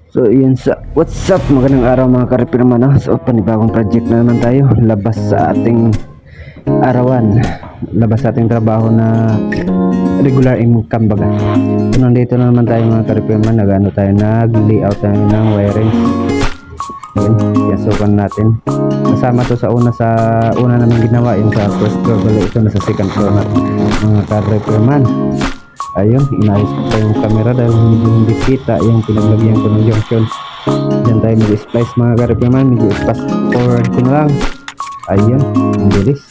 So yun what's up, magandang araw mga ka-repairman, no? So panibagong project na naman tayo, labas sa ating arawan, labas sa ating trabaho na regular income baga. So nandito na naman tayo mga ka-repairman, nag-layout tayo ng wiring. Yun, yasukan natin. Kasama to sa una namin ginawa, yung sa first floor, bali ito na sa second floor na mga ka-repairman. Ayun, inayos ko pa yung camera dahil hindi kita yung pinaglagyan ko ng junction. Diyan tayo mag-splice mga ka-repairman, medyo fast forward ko na lang. Ayun, ang bilis.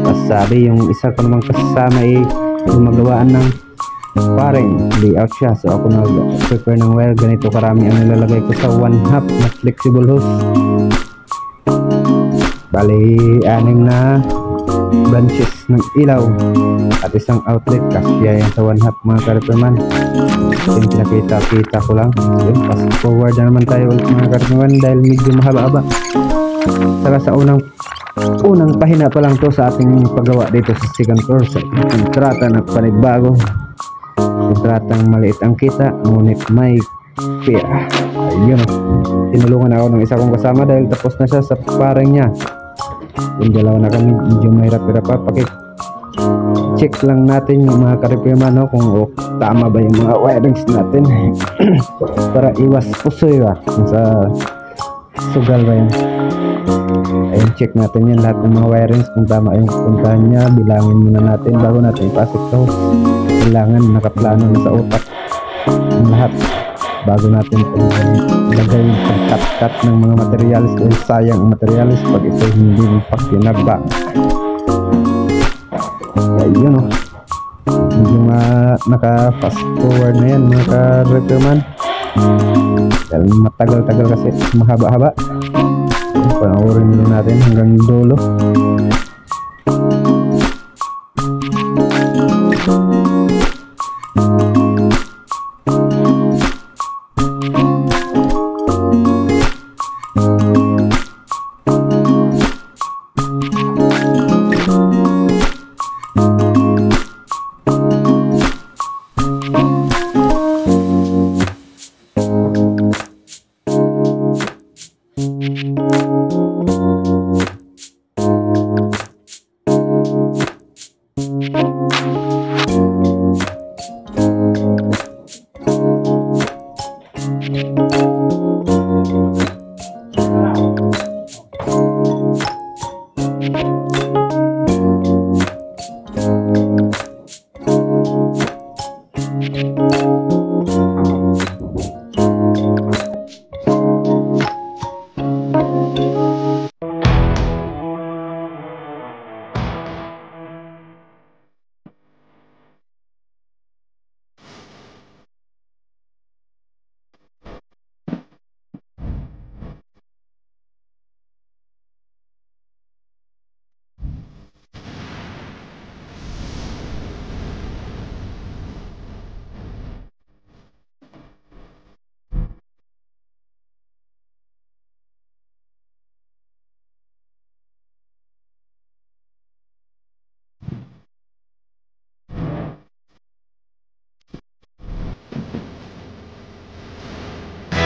Pasabi yung isa ko namang kasama ay gumagawaan ng wiring layout siya. So ako nag-prepare ng wire, ganito karami ang nilalagay ko sa 1/2 na flexible hose. Bali 6 na branches ng ilaw at isang outlet, kasya yan sa 1/2 mga ka-repairman. Yung pinakita ko lang. Yun, fast forward na naman tayo ulit mga ka-repairman dahil medyo mahaba-haba. Saka sa unang pahina pa lang to sa ating paggawa dito sa second floor, sa kontrata na panibago. Kontratang maliit ang kita ngunit may pera. Ayun, tinulungan ako ng isa kong kasama dahil tapos na siya sa paring niya. Yung dalawa na kami, medyo mahirap-hirap pa. Check lang natin yung mga ka-repairman, no, kung tama ba yung mga wirings natin para iwas pusoy ba sa sugal ba yun. Ayun, check natin yan lahat ng mga wirings kung tama yung puntahan niya. Bilangin muna natin bago natin ipasok sa house. Kailangan nakaplano na sa utak ang lahat bago natin lagay pag-cut ng mga materials dahil sayang ang materials pag ito hindi pagkinagba. Kaya yun, oh, medyo naka fast forward na yan mga ka-repairman dahil matagal-tagal kasi mahaba-haba. Panoorin nyo natin hanggang dulo.